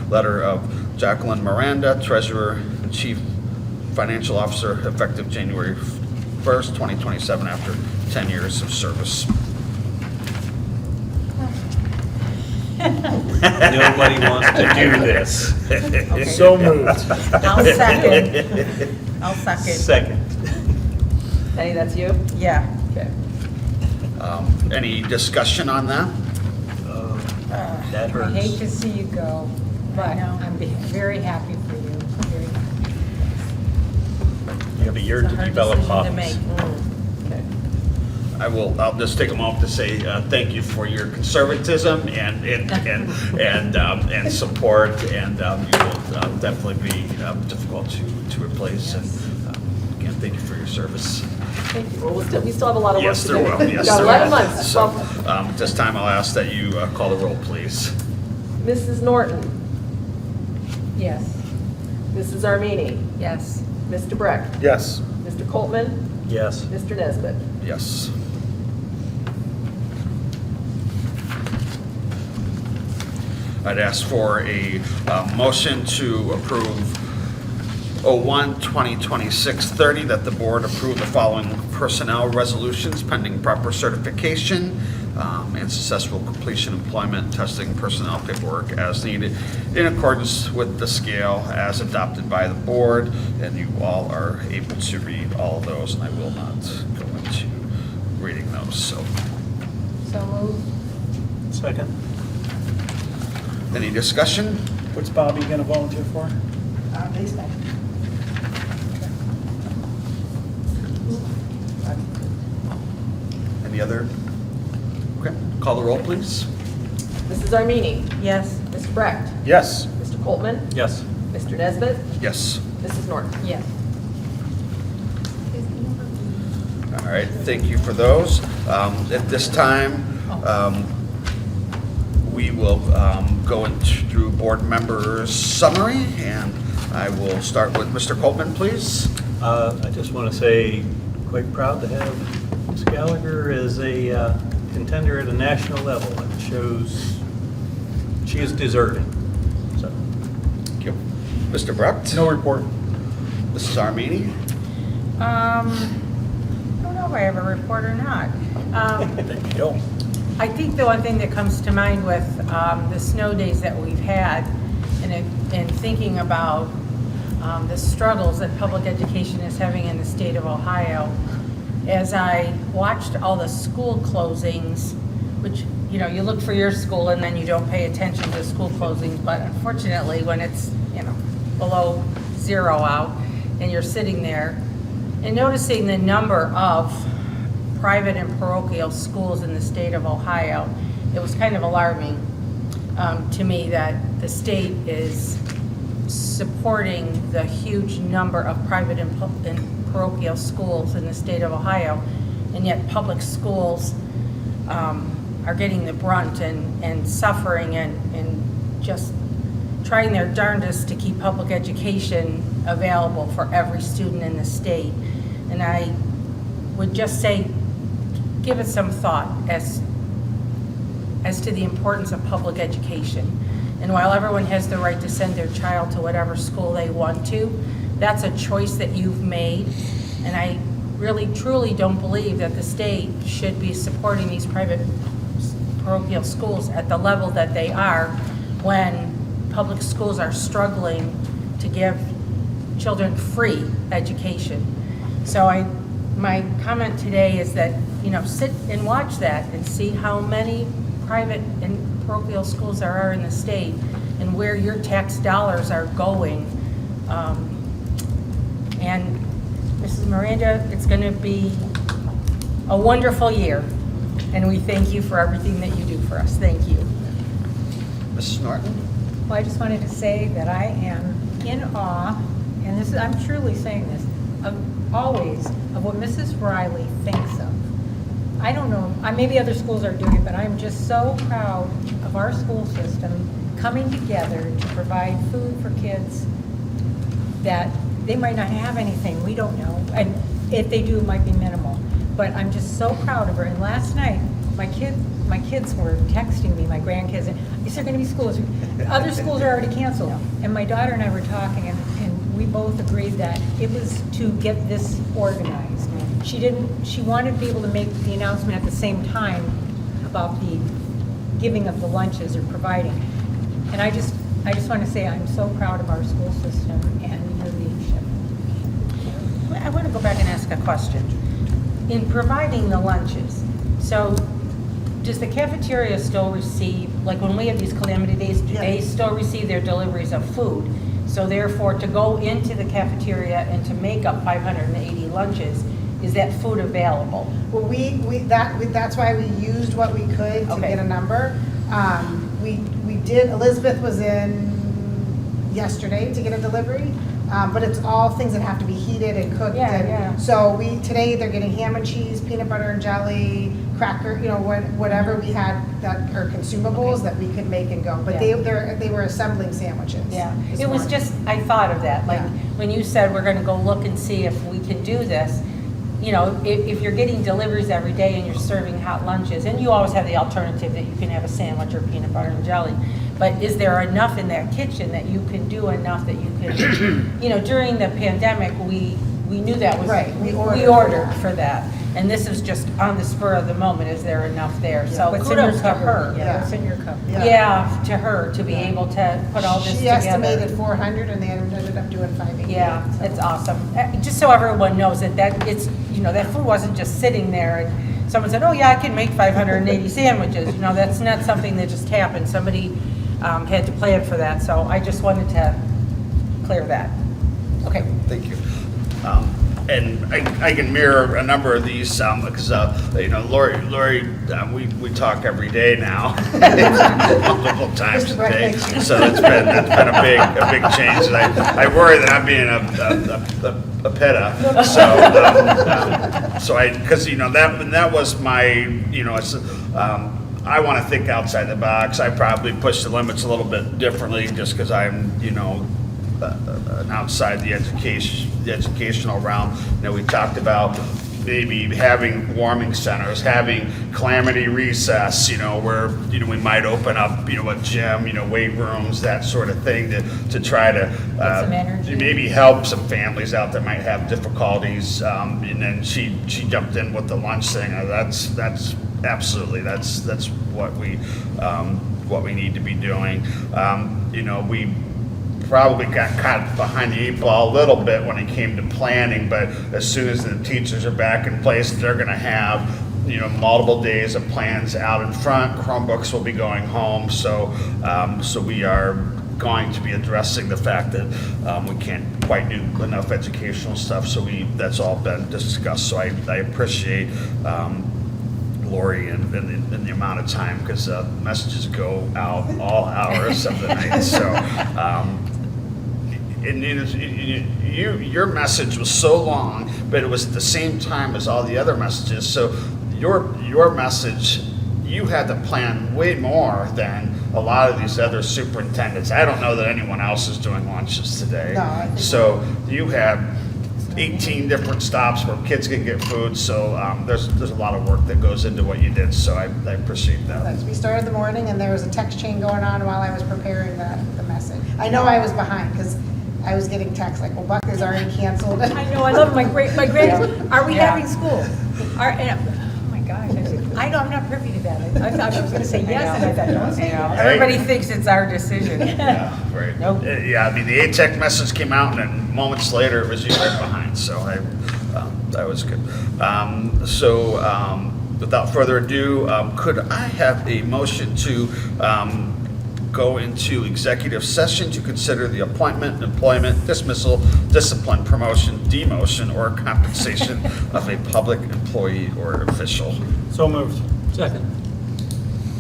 letter of Jacqueline Miranda, Treasurer and Chief Financial Officer, effective January 1st, 2027, after 10 years of service. Nobody wants to do this. So moved. I'll second. I'll second. Second. Penny, that's you? Yeah. Okay. Any discussion on that? That I hate hurts. to see you go, but I'm very happy for you. Very happy. You have a year to It's a hard develop decision to hobbies. make. Okay. I'll just take a moment to say thank you for your conservatism and support, and you will definitely be difficult to replace. And again, thank you for your service. Thank you. Well, we still have a lot of work Yes, to there do. will. Yes, Got there 11 will. months. So, Well, this time I'll ask that you call the roll, please. Mrs. Norton? Yes. Mrs. Armini? Yes. Mr. Brecht? Yes. Mr. Coltman? Yes. Mr. Nesbit? Yes. I'd ask for a motion to approve 2026-30, that the board approve the following personnel resolutions pending proper certification and successful completion employment testing personnel paperwork as needed in accordance with the scale as adopted by the board. And you all are able to read all of those, and I will not go into reading those. So, So moved. Second. any discussion? What's Bobby going to volunteer for? Baseball. Any other? Okay, call the roll, please. Mrs. Armini? Yes. Mr. Brecht? Yes. Mr. Coltman? Yes. Mr. Nesbit? Yes. Mrs. Norton? Yes. All right, thank you for those. At this time, we will go through board members' summary, and I will start with Mr. Coltman, please. I just want to say, quite proud to have Ms. Gallagher as a contender at a national level. It shows she is deserving. So, Thank you. Mr. Brecht? No report. Mrs. Armini? I don't know if I have a report or not. Then you don't. I think the one thing that comes to mind with the snow days that we've had, and thinking about the struggles that public education is having in the state of Ohio, as I watched all the school closings, which, you know, you look for your school and then you don't pay attention to school closings, but unfortunately, when it's, you know, below zero out, and you're sitting there, and noticing the number of private and parochial schools in the state of Ohio, it was kind of alarming to me that the state is supporting the huge number of private and parochial schools in the state of Ohio, and yet public schools are getting the brunt and suffering and just trying their darndest to keep public education available for every student in the state. And I would just say, give it some thought as as to the importance of public education. And while everyone has the right to send their child to whatever school they want to, that's a choice that you've made. And I really, truly don't believe that the state should be supporting these private parochial schools at the level that they are when public schools are struggling to give children free education. So my comment today is that, sit and watch that and see how many private and parochial schools there are in the state and where your tax dollars are going. And Mrs. Miranda, it's going to be a wonderful year, and we thank you for everything that you do for us. Thank you. Mrs. Norton? Well, I just wanted to say that I am in awe, and I'm truly saying this, always of what Mrs. Riley thinks of. I don't know, maybe other schools are doing it, but I'm just so proud of our school system coming together to provide food for kids that they might not have anything, we don't know, and if they do, it might be minimal. But I'm just so proud of her, and last night, my kids were texting me, my grandkids, and is there going to be schools? Other schools are already canceled. And my daughter and I were talking, and we both agreed that it was to get this organized. She wanted to be able to make the announcement at the same time about the giving of the lunches or providing. And I just want to say I'm so proud of our school system and your leadership. I want to go back and ask a question. In providing the lunches, so does the cafeteria still receive, like when we have these calamity days, do they still receive their deliveries of food? So therefore, to go into the cafeteria and to make up 580 lunches, is that food available? Well, that's why we used what we could to get a number. We did, Elizabeth was in yesterday to get a delivery, but it's all things that have to be heated and cooked. So today they're getting ham and cheese, peanut butter and jelly, cracker, whatever we had that are consumables that we could make and go. But they were assembling sandwiches. Yeah, it was just, I thought of that, like when you said we're gonna go look and see if we can do this, if you're getting deliveries every day and you're serving hot lunches, and you always have the alternative that you can have a sandwich or peanut butter and jelly, but is there enough in that kitchen that you can do enough that you can, during the pandemic, we knew that was, right. we ordered for that. And this is just on the spur of the moment, is there enough there? So What's in your kudos to cupboard? her. Yeah, what's in your cupboard? Yeah, to her, to be able to put all this She together. estimated 400 and they ended up doing 580. Yeah, it's awesome. Just so everyone knows that it's, that food wasn't just sitting there and someone said, oh yeah, I can make 580 sandwiches. That's not something that just happened. Somebody had to plan for that. So I just wanted to clear that. Okay. Thank you. And I can mirror a number of these because Lori, we talk every day now, multiple times a day. So that's been a big change. And I worry that I'm being a peta. So because that was my I want to think outside the box. I probably push the limits a little bit differently just because I'm outside the educational realm. We talked about maybe having warming centers, having calamity recess, where we might open up a gym, weight rooms, that sort of thing to try to some energy. maybe help some families out that might have difficulties. And then she jumped in with the lunch thing. That's absolutely that's what we need to be doing. We probably got caught behind the 8 ball a little bit when it came to planning, but as soon as the teachers are back in place, they're going to have multiple days of plans out in front. Chromebooks will be going home, so we are going to be addressing the fact that we can't quite do enough educational stuff. So that's all been discussed. So I appreciate Lori and the amount of time, because messages go out all hours of the night. So. Your message was so long, but it was at the same time as all the other messages. So your message, you had to plan way more than a lot of these other superintendents. I don't know that anyone else is doing lunches today. No, I think so you had 18 different stops where kids can get food, so there's a lot of work that goes into what you did, so I appreciate that. We started the morning, and there was a text chain going on while I was preparing the message. I know I was behind, because I was getting texts like, well, Buck is already canceled. I know, I love my grand, are we Yeah. having school? Oh my gosh, I know, I'm not privy to that. I thought I was gonna say yes, and I thought, don't say yes. Everybody thinks it's our decision. Yeah, right. Nope. Yeah, I mean, the ATEC message came out, and then moments later, it was you right behind, so that was good. Without further ado, could I have a motion to go into executive session to consider the appointment, employment, dismissal, discipline, promotion, demotion, or compensation of a public employee or official? So moved. Second.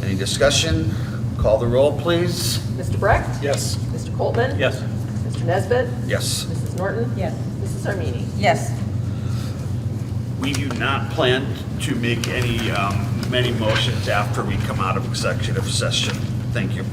Any discussion? Call the roll, please. Mr. Brecht? Yes. Mr. Coltman? Yes. Mr. Nesbit? Yes. Mrs. Norton? Yes. Mrs. Armini? Yes. We do not plan to make many motions after we come out of executive session. Thank you.